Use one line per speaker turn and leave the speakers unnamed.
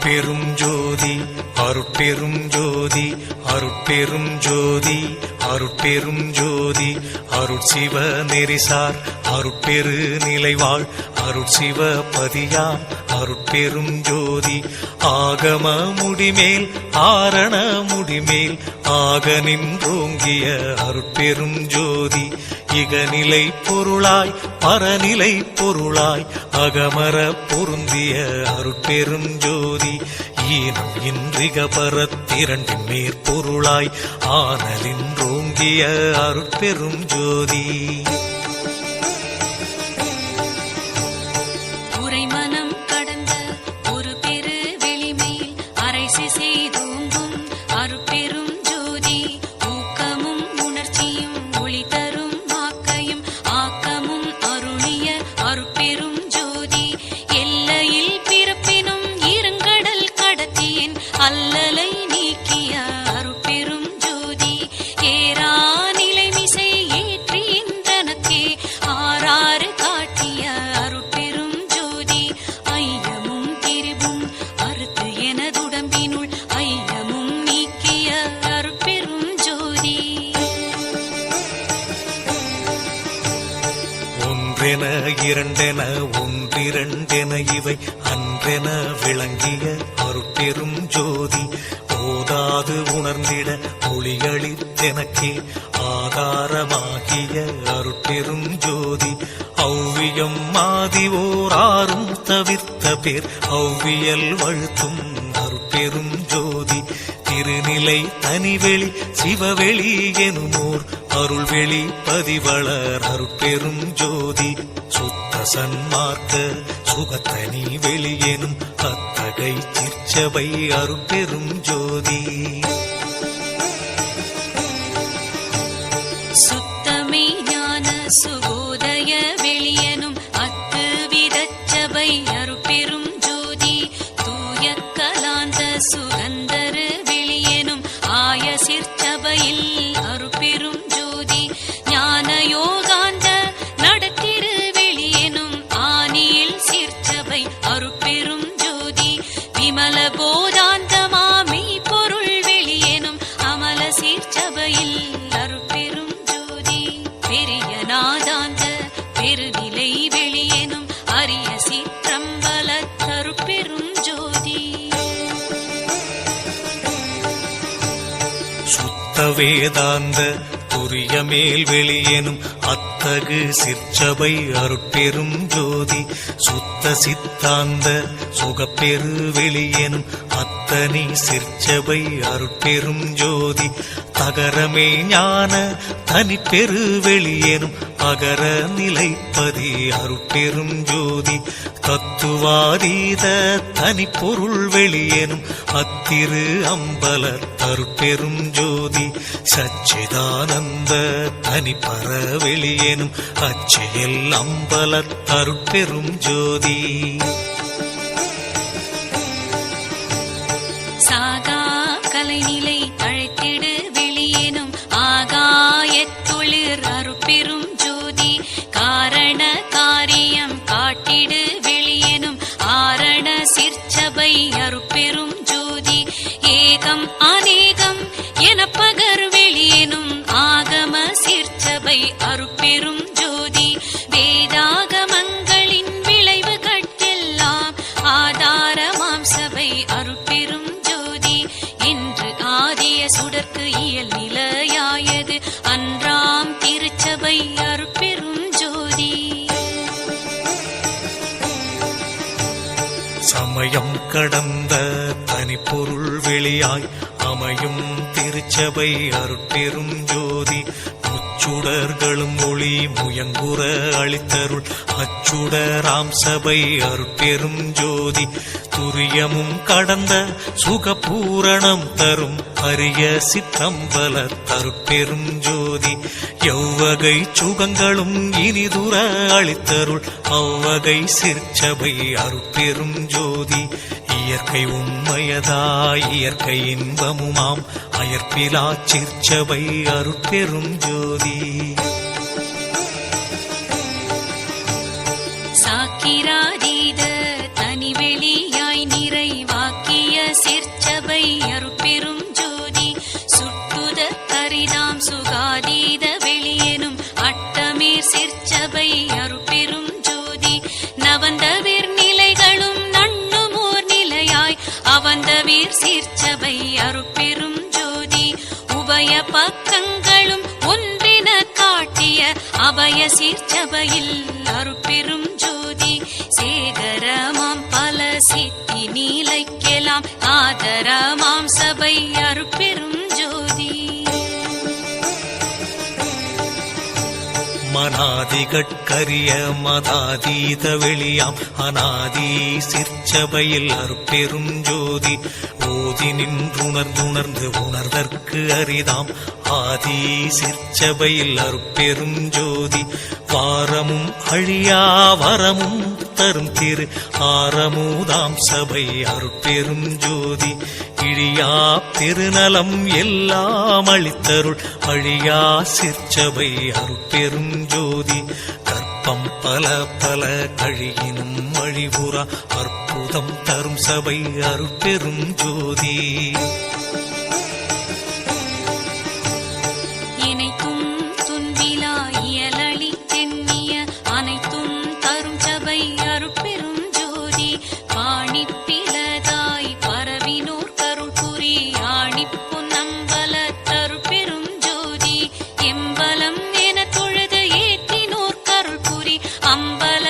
அருட்பெரும் ஜோதி அருட்பெரும் ஜோதி அருட்பெரும் ஜோதி அருட்பெரும் ஜோதி அருட்சிவ நெறிசார் அருட்பெரு நிலைவாழ் அருட்சிவ பதியாம் அருட்பெரும் ஜோதி ஆகம முடிமேல் ஆரண முடிமேல் ஆக நின்றோங்கிய அருட்பெரும் ஜோதி இகநிலை பொருளாய் பரநிலை பொருளாய் அகமர பொருந்திய அருட்பெரும் ஜோதி ஈனம் இன்றிக பரத்திரண்டின் மேற்பொருளாய் ஆனலின்றோங்கிய அருட்பெரும் ஜோதி
உரைமனம் கடந்த ஒரு பெரு வெளிமையில் அரைசி செய்தோங்கும் அருட்பெரும் ஜோதி ஊக்கமும் உணர்ச்சியும் ஒளி தரும் வாக்கையும் ஆக்கமும் அருளிய அருட்பெரும் ஜோதி எல்லையில் பிறப்பினும் இருங்கடல் கடத்தியின் அல்லலை நீக்கிய அருட்பெரும் ஜோதி ஏரா நிலைமிசை ஏற்றின்றனக்கே ஆறாறு காட்டிய அருட்பெரும் ஜோதி ஐயமும் திரிவும் அறுத்து எனதுடம்பினுள் ஐயமும் நீக்கிய அருட்பெரும் ஜோதி
ஒன்றென இரண்டென ஒன்றிரண்டென இவை அன்றென விளங்கிய அருட்பெரும் ஜோதி ஓதாது உணர்ந்திட ஒளிகளித்தெனக்கே ஆதாரமாகிய அருட்பெரும் ஜோதி ஔவியம் மாதிவோராரும் தவிர்த்த பேர் ஔவியல் வழுத்தும் அருட்பெரும் ஜோதி திருநிலை தனிவெளி சிவவெளி எனுமோர் அருள்வெளி பதிவளர் அருட்பெரும் ஜோதி சுத்த சன்மார்க்க சுகத்தனி வெளியெனும் அத்தகை சிற்சபை அருட்பெரும் ஜோதி
சுத்தமே ஞான சுகோதய வெளியனும் அத்து விதச்சபை அருட்பெரும் ஜோதி தூய கலாந்த சுகந்தரு வெளியனும் ஆய சிற்சபையில் அருட்பெரும் ஜோதி ஞான யோகாந்த நடத்திரு வெளியனும் ஆனியில் சிற்சபை அருட்பெரும் ஜோதி விமல போதாந்தமாமி பொருள் வெளியனும் அமல சிற்சபையில் அருட்பெரும் ஜோதி பெரிய நாதாந்த பெருநிலை வெளியனும் அரிய சிற்றம்பல அருட்பெரும் ஜோதி
சுத்த வேதாந்த துரிய மேல் வெளியெனும் அத்தகு சிற்சபை அருட்பெரும் ஜோதி சுத்த சித்தாந்த சுகப்பெரு வெளியெனும் அத்தனி சிற்சபை அருட்பெரும் ஜோதி தகரமே ஞான தனிப்பெரு வெளியெனும் அகர நிலைப்பதி அருட்பெரும் ஜோதி தத்துவாதீத தனிப்பொருள் வெளியெனும் அத்திரு அம்பல அருட்பெரும் ஜோதி சச்சிதானந்த தனிப்பர வெளியெனும் அச்செயல் அம்பல அருட்பெரும் ஜோதி
சாகா கலைநிலை அழைத்திடு வெளியேனும் ஆகாயத்தொழிற் அருட்பெரும் ஜோதி காரண காரியம் காட்டிடு வெளியேனும் ஆரண சிற்சபை அருட்பெரும் ஜோதி ஏகம் அநேகம் என பகர் வெளியேனும் ஆகம சிற்சபை அருட்பெரும் ஜோதி வேதாகமங்களின் விளைவு கட்டெல்லாம் ஆதாரமாம் சபை அருட்பெரும் ஜோதி என்று ஆதிய சுடர்க்கு இயல் நிலையாயது அன்றாம் திருச்சபை அருட்பெரும் ஜோதி
சமயம் கடந்த தனிப்பொருள் வெளியாய் அமையும் திருச்சபை அருட்பெரும் ஜோதி முச்சுடர்களும் ஒளி முயங்குற அளித்தருள் அச்சுடராம் சபை அருட்பெரும் ஜோதி துரியமும் கடந்த சுகபூரணம் தரும் அரிய சிற்றம்பல அருட்பெரும் ஜோதி எவ்வகை சுகங்களும் இனிதுர அளித்தருள் அவ்வகை சிற்சபை அருட்பெரும் ஜோதி இயற்கை உண்மையதாய் இயற்கை இன்பமுமாம் அயற்பிலா சிற்சபை அருட்பெரும் ஜோதி
சாக்கிராதீத தனிவெளியாய் நிறைவாக்கிய சுகாதீத வெளியெனும் அட்டமீர் சிற்சபை அருட்பெரும் ஜோதி நவந்தவீர் நிலைகளும் நண்ணுமோர் நிலையாய் அவந்தவீர் சீர்ச்சபை அருட்பெரும் ஜோதி உபய பக்கங்களும் ஒன்றின காட்டிய அபய சீர்ச்சபையில் அருட்பெரும் ஜோதி சேகரமாம் பல சித்தி நீலைக்கெல்லாம் ஆதரமாம் சபை அருட்பெரும் ஜோதி
மனாதிகட்கரிய மதாதீத வெளியாம் அநாதி சிற்சபையில் அருட்பெரும் ஜோதி ஓதி நின்றுணர்ந்துணர்ந்து உணர்தற்கு அரிதாம் ஆதி சிற்சபையில் அருட்பெரும் ஜோதி வாரமும் அழியா வரமும் தரும் திரு ஆரமுதாம் சபை அருட்பெரும் ஜோதி இழியா பெருநலம் எல்லாம் அளித்தருள் அழியா சிற்சபை அருட்பெரும் ஜோதி கற்பம் பல பல கழியினும் அழிவுறா அற்புதம் தரும் சபை அருட்பெரும் ஜோதி
இணைத்தும் துன்பிலா இயலளி தென்னிய அனைத்தும் தரும் சபை அருட்பெரும் ஜோதி பாணிப்பிலதாய் பரவினோர் கருள் புரி ஆணிப்பு நம்பல தருட்பெரும் ஜோதி எம்பலம் என தொழுது ஏற்றினோர் கருள் புரி அம்பல